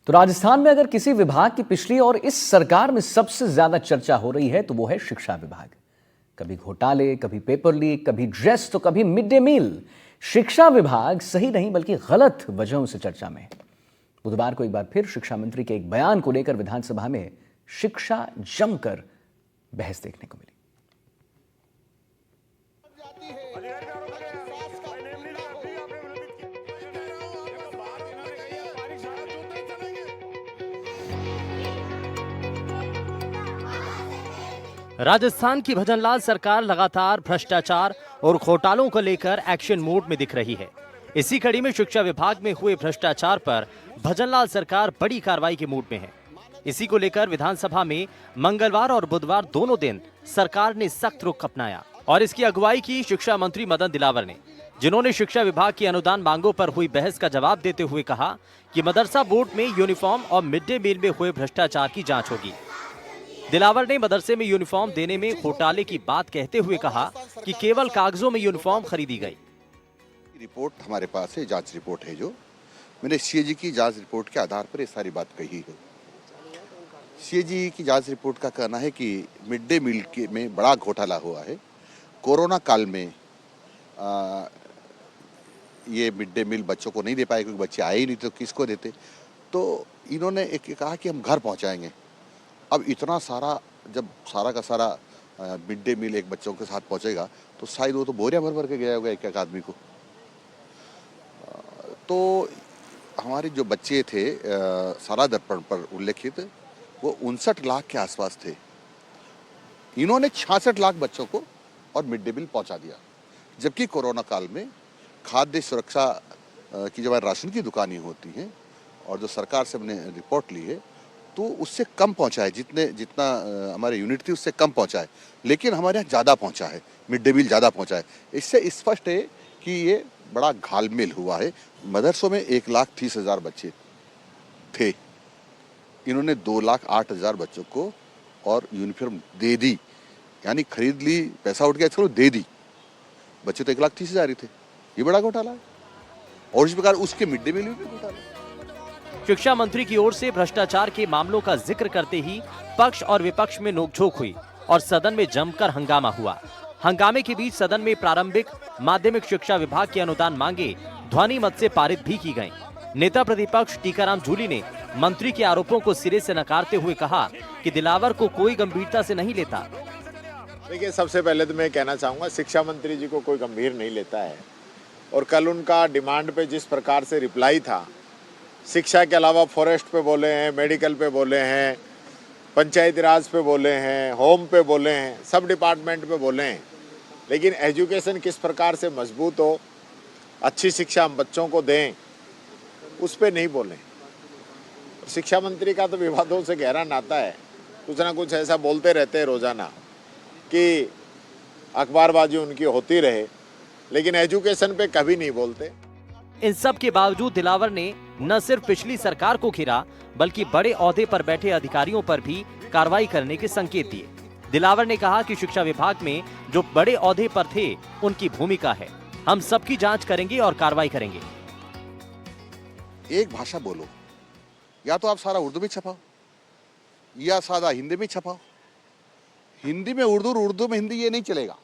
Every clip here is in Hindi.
तो राजस्थान में अगर किसी विभाग की पिछली और इस सरकार में सबसे ज्यादा चर्चा हो रही है तो वो है शिक्षा विभाग। कभी घोटाले, कभी पेपर लीक, कभी ड्रेस, तो कभी मिड डे मील। शिक्षा विभाग सही नहीं बल्कि गलत वजहों से चर्चा में है। बुधवार को एक बार फिर शिक्षा मंत्री के एक बयान को लेकर विधानसभा में शिक्षा जमकर बहस देखने को मिली। राजस्थान की भजनलाल सरकार लगातार भ्रष्टाचार और घोटालों को लेकर एक्शन मोड में दिख रही है। इसी कड़ी में शिक्षा विभाग में हुए भ्रष्टाचार पर भजनलाल सरकार बड़ी कार्रवाई के मूड में है। इसी को लेकर विधानसभा में मंगलवार और बुधवार दोनों दिन सरकार ने सख्त रुख अपनाया और इसकी अगुवाई की शिक्षा मंत्री मदन दिलावर ने, जिन्होंने शिक्षा विभाग की अनुदान मांगों पर हुई बहस का जवाब देते हुए कहा कि मदरसा बोर्ड में यूनिफॉर्म और मिड डे मील में हुए भ्रष्टाचार की जांच होगी। दिलावर ने मदरसे में यूनिफॉर्म देने में घोटाले की बात कहते हुए कहा कि केवल कागजों में यूनिफॉर्म खरीदी गई। रिपोर्ट हमारे पास है, जांच रिपोर्ट है, जो मैंने सीएजी की जांच रिपोर्ट के आधार पर ये सारी बात कही है। सीएजी की जांच रिपोर्ट का कहना है कि मिड डे मील में बड़ा घोटाला हुआ है। कोरोना काल में ये मिड डे मील बच्चों को नहीं दे पाए क्योंकि बच्चे आए ही नहीं, तो किसको देते। तो इन्होंने एक कहा कि हम घर पहुंचाएंगे। अब इतना सारा, जब सारा का सारा मिड डे मील एक बच्चों के साथ पहुंचेगा तो शायद वो तो बोरियां भर भर के गया होगा एक एक आदमी को। तो हमारे जो बच्चे थे सारा दर्पण पर उल्लेखित, वो 59 लाख के आसपास थे। इन्होंने 66 लाख बच्चों को और मिड डे मील पहुंचा दिया, जबकि कोरोना काल में खाद्य सुरक्षा की जो राशन की दुकानें होती हैं और जो सरकार से हमने रिपोर्ट ली है तो उससे कम पहुंचा है, जितना हमारे यूनिट थी उससे कम पहुंचा है, लेकिन हमारे यहाँ ज़्यादा पहुंचा है, मिड डे मील ज़्यादा पहुंचा है। इससे स्पष्ट है कि ये बड़ा घालमेल हुआ है। मदरसों में 1,30,000 बच्चे थे, इन्होंने 2,08,000 बच्चों को और यूनिफॉर्म दे दी, यानी खरीद ली, पैसा उठ गया, चलो दे दी। बच्चे तो 1,30,000 ही थे। ये बड़ा घोटाला है। और इस प्रकार उसके मिड डे मील में भी घोटाला है। शिक्षा मंत्री की ओर से भ्रष्टाचार के मामलों का जिक्र करते ही पक्ष और विपक्ष में नोकझोंक हुई और सदन में जमकर हंगामा हुआ। हंगामे के बीच सदन में प्रारंभिक माध्यमिक शिक्षा विभाग की अनुदान मांगे ध्वनि मत से पारित भी की गईं। नेता प्रतिपक्ष टीकाराम जूली ने मंत्री के आरोपों को सिरे से नकारते हुए कहा कि दिलावर को कोई गंभीरता से नहीं लेता। देखिए, सबसे पहले तो मैं कहना चाहूँगा, शिक्षा मंत्री जी को कोई गंभीर नहीं लेता है। और कल उनका डिमांड पे जिस प्रकार से रिप्लाई था, शिक्षा के अलावा फॉरेस्ट पे बोले हैं, मेडिकल पे बोले हैं, पंचायती राज पे बोले हैं, होम पे बोले हैं, सब डिपार्टमेंट पे बोले हैं, लेकिन एजुकेशन किस प्रकार से मजबूत हो, अच्छी शिक्षा हम बच्चों को दें, उस पे नहीं बोले। शिक्षा मंत्री का तो विवादों से गहरा नाता है, कुछ ना कुछ ऐसा बोलते रहते हैं रोजाना कि अखबारबाजी उनकी होती रहे, लेकिन एजुकेशन पे कभी नहीं बोलते। इन सब के बावजूद दिलावर ने न सिर्फ पिछली सरकार को घेरा बल्कि बड़े ओहदे पर बैठे अधिकारियों पर भी कार्रवाई करने के संकेत दिए। दिलावर ने कहा कि शिक्षा विभाग में जो बड़े ओहदे पर थे उनकी भूमिका है, हम सबकी जांच करेंगे और कार्रवाई करेंगे। एक भाषा बोलो, या तो आप सारा उर्दू में छपाओ या सादा हिंदी में छपाओ। हिंदी में उर्दू, उर्दू में हिंदी, ये नहीं चलेगा।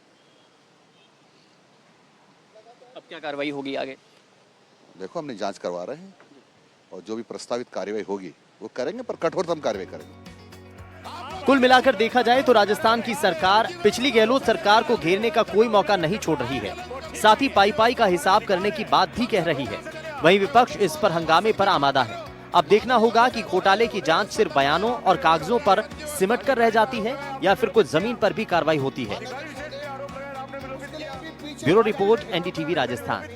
अब क्या कार्रवाई होगी आगे? देखो, हमने जांच करवा रहे हैं और जो भी प्रस्तावित कार्रवाई होगी वो करेंगे, पर कठोरतम कार्रवाई करेंगे। कुल मिलाकर देखा जाए तो राजस्थान की सरकार पिछली गहलोत सरकार को घेरने का कोई मौका नहीं छोड़ रही है, साथ ही पाई पाई का हिसाब करने की बात भी कह रही है। वहीं विपक्ष इस पर हंगामे पर आमादा है। अब देखना होगा कि घोटाले की जांच सिर्फ बयानों और कागजों पर सिमट कर रह जाती है या फिर कुछ जमीन पर भी कार्रवाई होती है। Bureau report, NDTV Rajasthan.